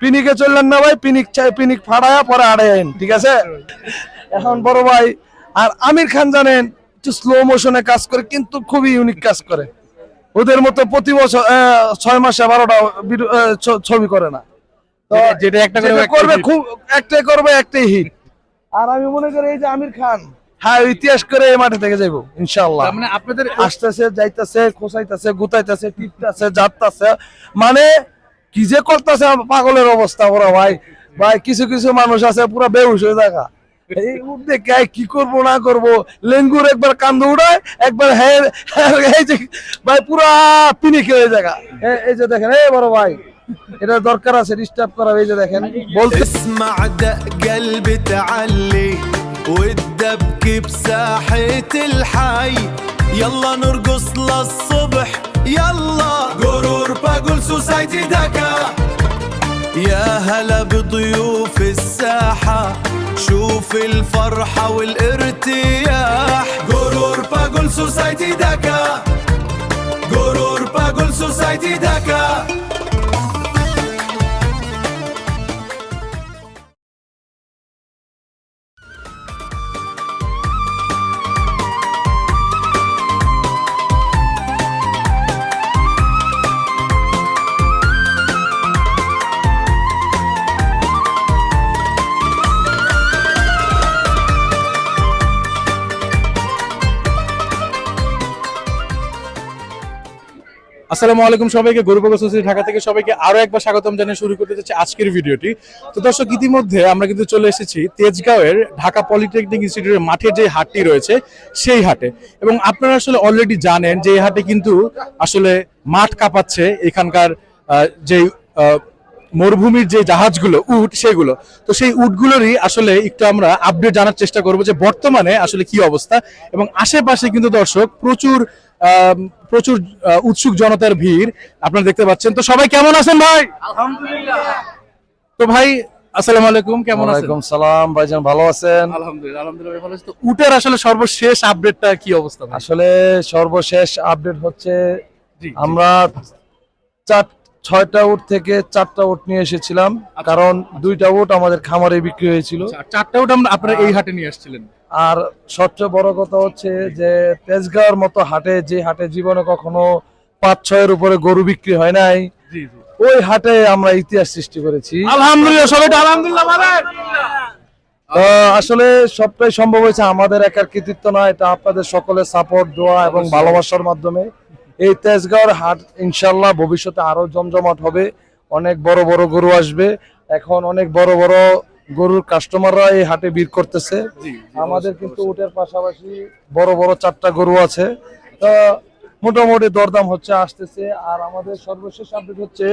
পিনিকে চললেন না ভাই, পিনিক চাই, পিনিক ফাড়ায়া পরে আড়াইন, ঠিক আছে। এখন বড় ভাই আর আমির খান জানেন একটু স্লো মোশনে কাজ করে, কিন্তু খুবই ইউনিক কাজ করে। ওদের মতো প্রতি বছর 6 মাসে 12টা ছবি করে না। তো যেটা একটা করবে খুব একটাই করবে, একটাই হিট। আর আমি মনে করি এই যে আমির খান, হ্যাঁ ইতিহাস করে এই মাঠে থেকে যাইবো ইনশাআল্লাহ। মানে আপনাদের আসতেছে, যাইতেছে, খোসাইতেছে, গুতাইতেছে, টিপতেছে, যাত্তাছে, মানে কি যে করতেছে, পাগলের অবস্থা ওরা ভাই। ভাই কিছু কিছু মানুষ আছে পুরো বেহুশ হয়ে থাকা, এই উঠতে কি করবো না করবো, লেঙ্গুর একবার কান্দ উড়ায়, একবার এই যে ভাই পুরা পিনিক হয়ে জায়গা। এই যে দেখেন, এই বড় ভাই এটা দরকার আছে ডিস্টার্ব করা। এই যে দেখেন বলতে اسمع دق قلبي تعلي والدبكي بساحة الحي يلا نرقص للصبح يلا قرور بقول سوسايتي دكا يا هلا بضيوف الساحة شوف الفرحة والارتياح قرور بقول سوسايتي دكا قرور بقول سوسايتي دكا আসসালামু আলাইকুম সবাইকে, গরুবাগ সোসাইটি ঢাকা থেকে সবাইকে আরো একবার স্বাগতম জানিয়ে শুরু করতে যাচ্ছি আজকের ভিডিওটি। তো দর্শক, ইতিমধ্যে আমরা কিন্তু চলে এসেছি তেজগাঁওয়ের ঢাকা পলিটেকনিক ইনস্টিটিউটের মাঠে যে হাটটি রয়েছে সেই হাটে, এবং আপনারা আসলে অলরেডি জানেন যে এই হাটে কিন্তু আসলে মাঠ কাঁপাচ্ছে এখানকার যে মরুভূমির যে জাহাজগুলো, উট, সেগুলো। তো সেই উটগুলোরই আসলে একটু আমরা আপডেট জানার চেষ্টা করবো যে বর্তমানে আসলে কি অবস্থা, এবং আশেপাশে কিন্তু দর্শক প্রচুর প্রচুর উৎসুক জনতার ভিড় আপনারা দেখতে পাচ্ছেন। তো সবাই কেমন আছেন ভাই? আলহামদুলিল্লাহ। তো ভাই আসসালামু আলাইকুম, কেমন আছেন? ওয়ালাইকুম সালাম ভাইজান, ভালো আছেন? আলহামদুলিল্লাহ, আলহামদুলিল্লাহ ভালো আছি। তো উটের আসলে সর্বশেষ আপডেটটা কি অবস্থা ভাই? আসলে সর্বশেষ আপডেট হচ্ছে জি, জি। আমরা 6টা উট থেকে 4টা উট নিয়ে এসেছিলাম, কারণ 2টা উট আমাদের খামারে বিক্রি হয়েছিল। আচ্ছা, 4টা উট আপনারা এই হাটে নিয়ে আসছিলেন। আর সবচেয়ে বড় কথা হচ্ছে যে তেজগাঁওয়ের মতো হাটে, যে হাটে জীবনে কখনো 5-6 এর উপরে গরু বিক্রি হয় নাই, জি জি, ওই হাটে আমরা ইতিহাস সৃষ্টি করেছি। আলহামদুলিল্লাহ, সবাই আলহামদুলিল্লাহ বলেন। আসলে সবটাই সম্ভব হয়েছে আমাদের একার কৃতিত্ব না, এটা আপনাদের সকলের সাপোর্ট, দোয়া এবং ভালোবাসার মাধ্যমে। এই তেজগাঁওয়ের হাট ইনশাল্লাহ ভবিষ্যতে আরো জমজমাট হবে, অনেক বড় বড় গরু আসবে। এখন অনেক বড় বড় গরুর কাস্টমাররা এই হাটে ভিড় করতেছে। আমাদের কিন্তু উটের পাশাপাশি বড় বড় 4টা গরু আছে, তো মোটামুটি দরদাম হচ্ছে, আসতেছে। আর আমাদের সর্বশেষ আপডেট হচ্ছে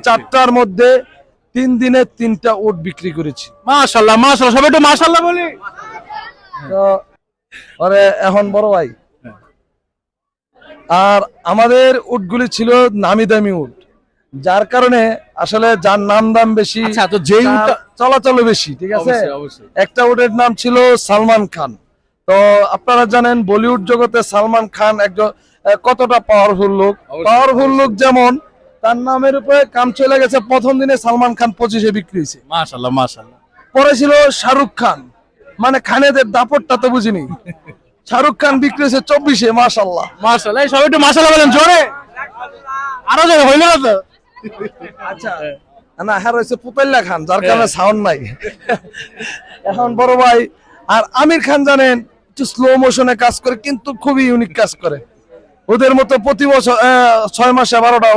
4টার মধ্যে 3 দিনে 3টা উট বিক্রি করেছি। মাশাআল্লাহ মাশাআল্লাহ, সবাই একটু মাশাআল্লাহ বলি। তো আরে এখন বড় ভাই, আর আমাদের উটগুলি ছিল নামি দামি উট, যার কারণে আসলে যার নাম দাম বেশি, আচ্ছা, তো যেই উটটা চলাচল বেশি, ঠিক আছে। অবশ্যই অবশ্যই। একটা উটের নাম ছিল সালমান খান। তো আপনারা জানেন বলিউড জগতে সালমান খান একজন কতটা পাওয়ারফুল লোক। পাওয়ারফুল লোক যেমন, তার নামের উপরে কাম চলে গেছে। প্রথম দিনে সালমান খান 25-এ বিক্রি হয়েছে। মাশাআল্লাহ মাশাআল্লাহ। পরে ছিল শাহরুখ খান, মানে খানেদের দাপটটা তো বুঝিনি, শাহরুখ খান বিক্রি হয়েছে 24-এ। মাশাআল্লাহ মাশাআল্লাহ, সবাই একটু মাশাআল্লাহ বলেন জোরে, আরো জোরে, হইল না তো? আচ্ছা না, হ্যাঁ রয়েছে পুতাইল্লা খান, যার কারণে সাউন্ড নাই। এখন বড় ভাই আর আমির খান জানেন একটু স্লো মোশনে কাজ করে, কিন্তু খুবই ইউনিক কাজ করে। ওদের মতো প্রতি বছর 6 মাসে 12টা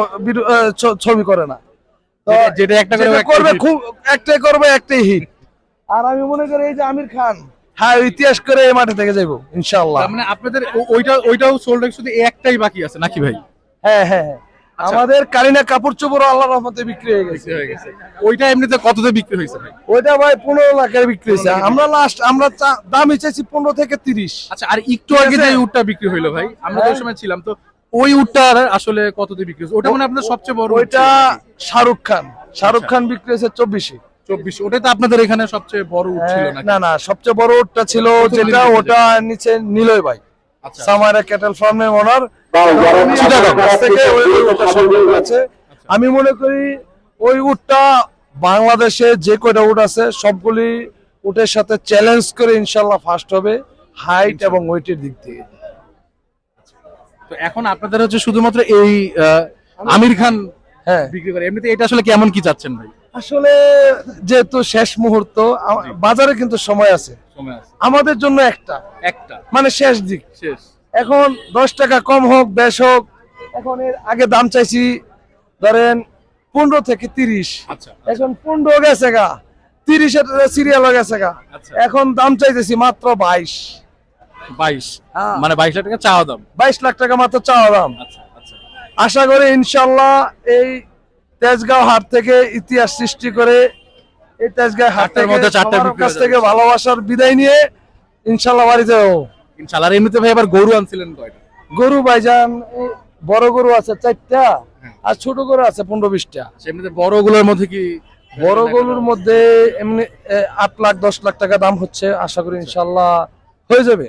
ছবি করে না। তো যেটা একটা করবে খুব একটাই করবে, একটাই হিট। আর আমি মনে করি এই যে আমির খান, হ্যাঁ ইতিহাস করে এই মাঠে থেকে যাইবো ইনশাআল্লাহ। মানে আপনাদের ওইটাও সোল্ড, শুধু একটাই বাকি আছে নাকি ভাই? হ্যাঁ হ্যাঁ হ্যাঁ, আমাদের কারিনা কাপড় চোপড় আল্লাহর রহমতে বিক্রি হয়ে গেছে। ওইটা এমনিতে কততে বিক্রি হয়েছে ভাই? ওইটা ভাই 15 লাখের বিক্রি হয়েছে। আমরা লাস্ট দাম চাইছি 15 থেকে 30। আচ্ছা, আর একটু আগে যে উটটা বিক্রি হইলো ভাই, আমরা তো ওই সময় ছিলাম, তো ওই উটটার আসলে কততে বিক্রি হয়েছে? ওটা মানে আপনাদের সবচেয়ে বড় উট ওইটা ছিল? শাহরুখ খান বিক্রি হয়েছে 24-এ। 24, ওটা তো আপনাদের এখানে সবচেয়ে বড় উট ছিল নাকি? না না, সবচেয়ে বড় উটটা ছিল যেটা, ওটা নিচে নিলয় ভাই, আচ্ছা সামারা ক্যাটেল ফার্মের ওনার কাছ থেকে ওই উটটা সংগ্রহ করেছে। আমি মনে করি ওই উটটা বাংলাদেশে যে কয়টা উট আছে সবগুলি উটের সাথে চ্যালেঞ্জ করে ইনশাল্লাহ ফার্স্ট হবে হাইট এবং ওয়েটের দিক থেকে। তো এখন আপনাদের হচ্ছে শুধুমাত্র এই আমির খান হ্যাঁ, বিক্রি করে, এমনিতে এটা আসলে কেমন কি চাচ্ছেন ভাই? আসলে যেহেতু শেষ মুহূর্ত বাজারে কিন্তু সময় আছে, সময় আছে আমাদের জন্য একটা একটা মানে শেষ দিক। শেষ। এখন 10 টাকা কম হোক বেশ হোক, এখন এর আগে দাম চাইছি ধরেন 15 থেকে 30, আচ্ছা এখন 15 গেছে গা, 30 এর সিরিয়াল গেছে গা, আচ্ছা। এখন দাম চাইতেছি মাত্র 22। 22 হ্যাঁ। মানে 22 লাখ টাকা চাওয়া দাম। 22 লাখ টাকা মাত্র চাওয়া দাম। আচ্ছা আচ্ছা আশা করি ইনশাল্লাহ এই তেজগাঁও হাট থেকে ইতিহাস সৃষ্টি করে এই তেজগাঁও হাট চারটার মধ্যে চারটা সবার বিক্রি কাছ হয়ে থেকে যাবে। ভালোবাসার বিদায় নিয়ে ইনশাল্লাহ বাড়িতে যাবো। ইনশাআল্লাহ। আর এমনিতে ভাই এবার গরু আনছিলেন কয়টা? গরু ভাইজান এই বড় গরু আছে 4টা, হ্যাঁ। আর ছোট গরু আছে 15-20টা। এমনিতে বড়গুলোর মধ্যে কি বড় গরুর মধ্যে এমনি 8 লাখ 10 লাখ টাকা দাম হচ্ছে, আশা করি ইনশাল্লাহ হয়ে যাবে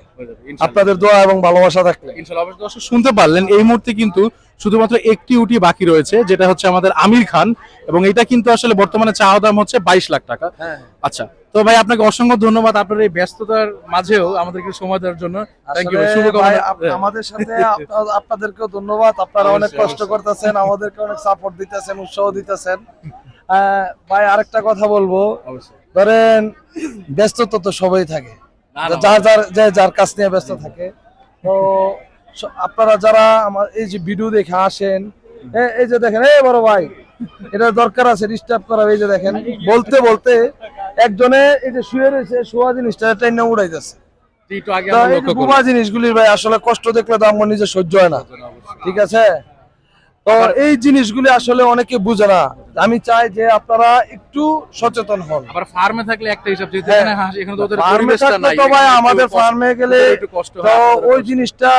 আপনাদের দোয়া এবং ভালোবাসা থাকলে। ইনশাআল্লাহ। অবশ্যই দর্শক শুনতে পারলেন, এই মুহূর্তে কিন্তু শুধুমাত্র একটি উটি বাকি রয়েছে, যেটা হচ্ছে আমাদের আমির খান, এবং এটা কিন্তু আসলে বর্তমানে চাওয়া দাম হচ্ছে 22 লাখ টাকা। হ্যাঁ, আচ্ছা, তো ভাই আপনাকে অসংখ্য ধন্যবাদ আপনার এই ব্যস্ততার মাঝেও আমাদেরকে সময় দেওয়ার জন্য। থ্যাংক ইউ, আসলে শুভকামনা। ভাই, আমাদের সাথে আপনাদেরকেও ধন্যবাদ। আপনারা অনেক অবশ্যই, কষ্ট করতেছেন, আমাদেরকে অনেক সাপোর্ট দিতেছেন, উৎসাহ দিতেছেন। ভাই আরেকটা কথা বলবো, অবশ্যই। ধরেন ব্যস্ততা তো সবাই থাকে, না, না, যার কাজ নিয়ে ব্যস্ত থাকে। তো আপনারা যারা আমার এই যে ভিডিও দেখে আসেন, এই যে দেখেন, এই বড় ভাই এটা দরকার আছে ডিস্টার্ব করা, এই যে দেখেন বলতে বলতে একজনে এই যে শুয়ে রয়েছে, শোয়া জিনিসটা টাইনা উড়াইতেছে। একটু আগে তো আমরা এই যে লক্ষ্য বুবা করলাম। জিনিসগুলির ভাই আসলে কষ্ট দেখলে তো আমার নিজে সহ্য হয় না, ঠিক আছে? তো এই জিনিসগুলি আসলে অনেকে বুঝে না। আমি চাই যে আপনারা একটু সচেতন হন। আবার ফার্মে থাকলে একটা হিসাব, যেহেতু হ্যাঁ। এখানে হাঁস, এখানে তো ওদের ফার্মে পরিবেশটা থাকলে নাই, তো ভাই এখানে আমাদের একটু ফার্মে গেলে ওদের একটু কষ্ট হয়, তো আপনাদেরও ওই কষ্ট জিনিসটা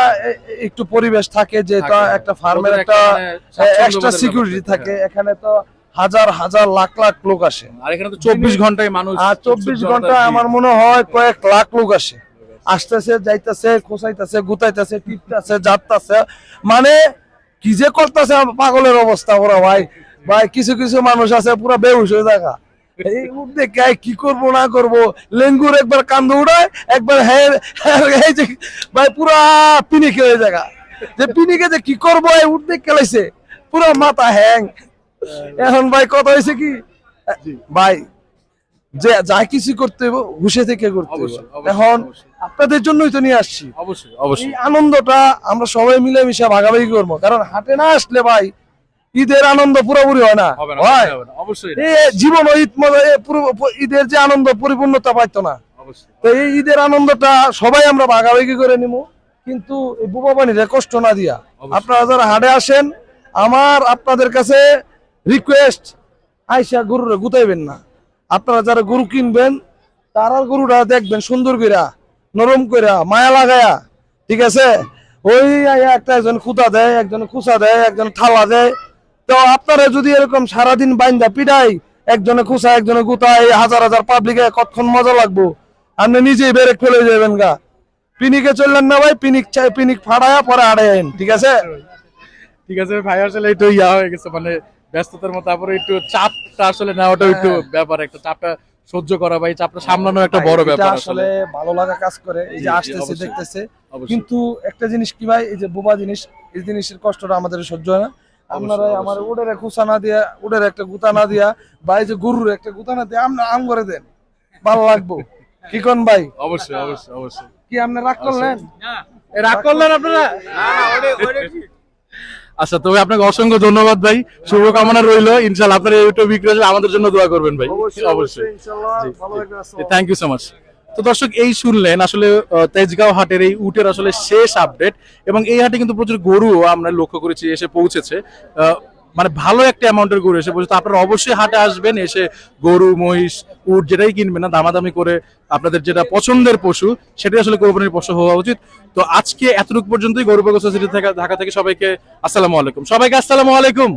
একটু পরিবেশ থাকে, যে তো থাকে। একটা ফার্মের ওদের একটা মানে স্বাচ্ছন্দ্য এক্সট্রা বোধের সিকিউরিটি ব্যাপার থাকে। থাকে। এখানে তো হাজার হাজার লাখ লাখ লোক আসে, আর এখানে তো 24 ঘন্টায় মানুষ, আর 24 ঘন্টায় আমার মনে হয় কয়েক লাখ লোক আসে, আসতেছে যাইতেছে, খোসাইতেছে, গুতাইতেছে, টিপতেছে, যাত্তাছে, মানে কি যে করতেছে পাগলের অবস্থা ওরা। ভাই ভাই কিছু কিছু মানুষ আছে পুরো বেহুশ হয়ে থাকা, এই উঠ দেখে কি করবো না করবো, লেঙ্গুর একবার কান্দ উড়ায়, একবার এই যে ভাই পুরা পিনিকে হয়ে জায়গা, যে পিনিকে যে কি করবো এই উঠ দেখে লাইছে পুরো মাথা হ্যাং। এখন ভাই কথা হয়েছে কি ভাই, যে যা কিছু করতে হবে হুশে থেকে করতে হবে। অবশ্যই, অবশ্যই, এখন অবশ্যই। আপনাদের জন্যই তো নিয়ে আসছি, অবশ্যই এই অবশ্যই আনন্দটা আমরা সবাই মিলেমিশে ভাগাভাগি করবো, কারণ হাটে না আসলে ভাই ঈদের আনন্দ পুরোপুরি হয় না হবে না, ভাই। হবে না, অবশ্যই এই জীবন ও ঈদ মজা, ঈদের যে আনন্দ পরিপূর্ণতা পাইতো না, অবশ্যই। তো এই ঈদের আনন্দটা সবাই আমরা ভাগাভাগি করে নিব, কিন্তু এই বুবা পানিরে কষ্ট না দিয়া। অবশ্যই। আপনারা যারা হাটে আসেন, আমার আপনাদের কাছে রিকোয়েস্ট, আইসা গরুরে গুতাইবেন না। আপনারা যারা গরু কিনবেন তারা গরুটা দেখবেন সুন্দর কইরা, নরম কইরা, মায়া লাগায়া, ঠিক আছে? ওই একটা একজন খুঁতা দেয়, একজন খুসা দেয়, একজন থালা দেয়। তো আপনারা যদি এরকম সারাদিন বাইন্দা পিডাই, একজনে খুসা একজনে গুতায়, হাজার হাজার পাবলিকে কতক্ষণ মজা লাগবো, আপনি নিজেই বেরেক ফেলে যাবেন গা। পিনিকে চললেন না ভাই, পিনিক ফাড়ায়া পরে আড়াইন, ঠিক আছে? ঠিক আছে ভাই, আসলে একটু ইয়া হয়ে গেছে, মানে ব্যস্ততার মতো, তারপরে একটু চাপটা আসলে নেওয়াটা একটু ব্যাপার, একটা চাপটা সহ্য করা ভাই, চাপটা সামলানো একটা বড় এটা ব্যাপার আসলে আসলে। ভালো লাগা কাজ করে, এই জি, যে জি, আসতেছে অবশ্যই, দেখতেছে। অবশ্যই। কিন্তু একটা জিনিস কি ভাই, এই যে বোবা জিনিস, এই জিনিসের কষ্টটা আমাদের সহ্য হয় না। আপনারা অবশ্যই। আমার উডের খুসা না দিয়া, উডের একটা গুতা না দিয়া, বা এই যে গরুর একটা গুতা না দিয়া আমরা আম করে দেন, ভালো লাগবো। কি কোন ভাই, অবশ্যই অবশ্যই অবশ্যই। কি আপনি রাগ করলেন? রাগ করলেন আপনারা? আচ্ছা, তবে আপনাকে অসংখ্য ধন্যবাদ ভাই, শুভকামনা রইলো। ইনশাআল্লাহ আপনার এই ইউটিউব বিক্রি হলে আমাদের জন্য দোয়া করবেন ভাই। অবশ্যই, ইনশাআল্লাহ ভালো লাগবে। আসসালামু থ্যাংক ইউ সো মাচ। তো দর্শক, এই শুনলেন আসলে তেজগাঁও হাটের এই উটের আসলে শেষ আপডেট, এবং এই হাটে কিন্তু প্রচুর গরু আমরা লক্ষ্য করেছি এসে পৌঁছেছে, মানে ভালো একটা অ্যামাউন্টের গরু এসে পৌঁছেছে। তো আপনারা অবশ্যই হাটে আসবেন, এসে গরু, মহিষ, উট যেটাই কিনবেন না, দামাদামি করে আপনাদের যেটা পছন্দের পশু সেটাই আসলে কোরবানির পশু হওয়া উচিত। তো আজকে এতটুকু পর্যন্তই। গরু পাগল সোসাইটি থেকে ঢাকা থেকে সবাইকে আসসালামু আলাইকুম। সবাইকে আসসালামু আলাইকুম।